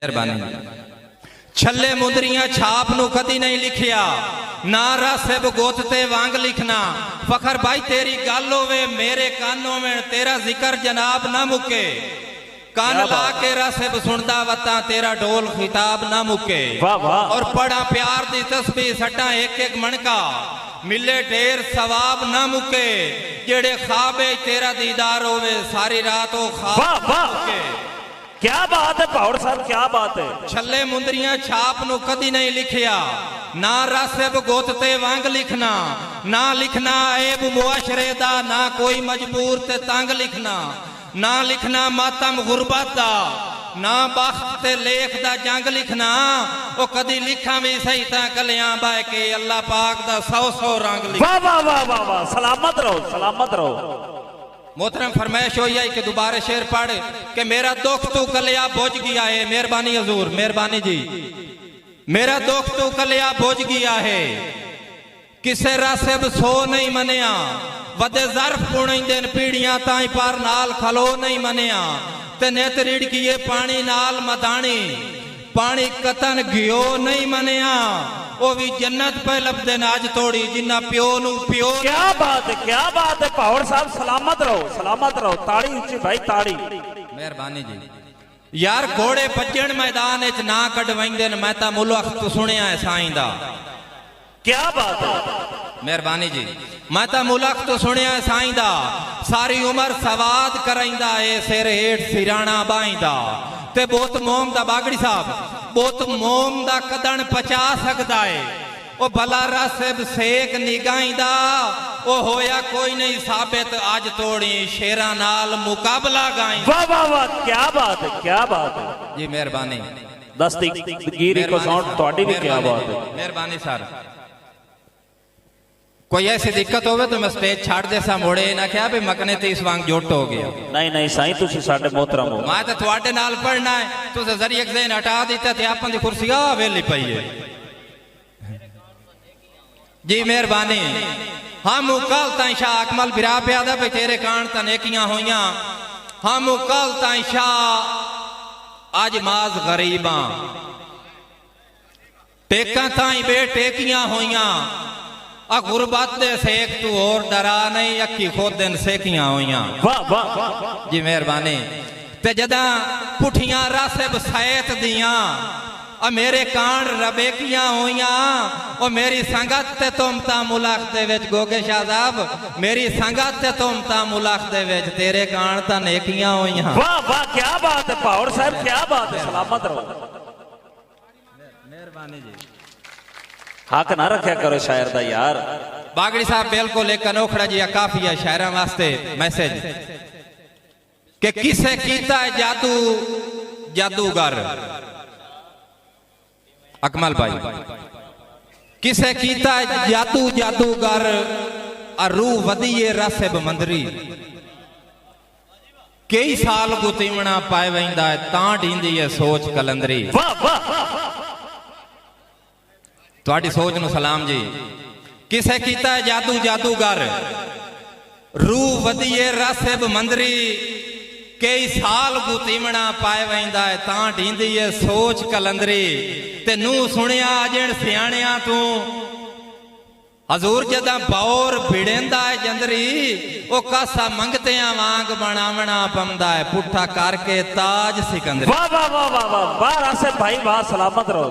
छले मुंदरियां छाप नू कदी नहीं लिखिया ना रासिब गोत ते वांग लिखना। फखर भाई तेरी गल होवे मेरे कानों में तेरा जिक्र जनाब ना मुके। कान ला के रासिब सुनदा वता तेरा ढोल खिताब ना मुके। और पढ़ा प्यार दी तस्बीह सटा एक एक मनका मिले ढेर सवाब ना मुके। जेड़े ख्वाबे तेरा दीदार होवे सारी रात ओ ख्वाब ना मुके। क्या बात है पौड़ साहब, क्या बात है। छले मुंदरियां छाप नू कदी नहीं लिखिया ना रासिब गोत ते वांग लिखना। ना लिखना ऐब मुआशरे दा ना कोई मजबूर ते तंग लिखना। ना लिखना मातम गुरबत दा ना बख्त ते लेख दा जंग लिखना। ओ कदी लिखा भी सही ता कलियां बाय के अल्लाह पाक दा 100 रंग लिख। वाह वाह वाह वाह वाह, सलामत रहो सलामत रहो। मोहतरम फरमाइश हो आई कि दोबारा शेर पढ़ के मेरा दुख तू कलिया बुझ गया है। मेहरबानी हजूर, मेहरबानी जी। मेरा दुख तू कलिया बुझ गया है किसे रासिब सो नहीं मनिया। वदे जरफ पुणेंदे पीड़ियां ताई पर नाल खलो नहीं मनिया। ते नेत रिड़किए पानी नाल मदानी पानी कतन घियो नहीं मनिया। वो भी जन्नत पे लभदे नाज तोड़ी जिन्ना प्यो नू प्यो। क्या बात है, क्या बात है पौड़ साहब, सलामत रहो सलामत रहो। ताड़ी ऊंची भाई ताड़ी। मेहरबानी जी। यार घोड़े भजन मैदान च ना कढवाइंदे न मैं ता मुल्क तो सुनिया है साईं दा। क्या बात है। मेहरबानी जी। मैं ता मुल्क तो सुनिया है साईं दा। सारी उम्र सवाद कराइंदा है सिर हेठ सिराना बाइंदा। ते बहुत मोम दा बागड़ी साहब बहुत मोम दा कदन पचा सकदा है। ओ भला रासिब सेक निगाइंदा ओ होया कोई नहीं साबित आज तोड़ी शेरा नाल मुकाबला गाई। वाह वाह वाह, क्या बात है क्या बात है जी। मेहरबानी दस्तगीरी को साउंड तोड़ी भी क्या बात है। मेहरबानी सर। कोई ऐसी दिक्कत होवे तो मैं स्टेज छाड़ दे सा मोड़े ना क्या भी मकने ते इस वांग जोट हो गया। नहीं नहीं साईं तुसी साडे मोहतरम हो। मैं तो ਤੁਹਾਡੇ नाल पढ़ना है तुसे जरिए ज़हन हटा दिता ते आपन दी कुर्सी आ वेली पई है जी। मेहरबानी। हम कल ताई शाह अकमल बिरा प्यादा पे तेरे कान ता नेकियां होइयां। हम कल ताई शाह आज माज गरीबां टेका ताई बे टेकियां होइयां। आ गुरबत दे सेक तू और डरा नहीं अक्की खुद दिन सेकियां होइयां। वाह वाह जी। मेहरबानी। ते जदा पुठियां रासिब सैत दियां आ मेरे कान रबेकियां होइयां। ओ मेरी संगत ते तुमता मुलाक दे विच गोगे शाह साहब मेरी संगत ते तुमता मुलाक दे विच तेरे कान ता नेकियां होइयां। वाह वाह, क्या बात है पौड़ साहब, क्या बात है। सलामत रहो। मेहरबानी जी। हक ना रखा करो शायर दा यार। बागड़ी साहब बिल्कुल एक अनोखड़ा जी काफिया शायरा वास्ते मैसेज के किसे कीता है जादू जादूगर। अकमल भाई किसे कीता है जादू जादूगर अरू वदिए रासिब मंदरी। कई साल गुतीमना पाए वंदा है तां ढींदी है सोच कलंदरी। वाह वाह, थोड़ी सोच नु सलाम जी। किसे कीता है जादू जादूगर रू वदिए रासिब मंदरी। कई साल गुतीमना पाए वंदा है तां ढींदी है सोच कलंदरी। ते नू सुनिया अजण सियाणिया तू हजूर जदा बौर भिड़ेंदा है जंदरी। ओ कासा मंगतियां वांग बनावना पमदा है पुठा करके ताज सिकंदरी। वाह वाह वाह वाह वाह, रासिब भाई वाह, सलामत रहो।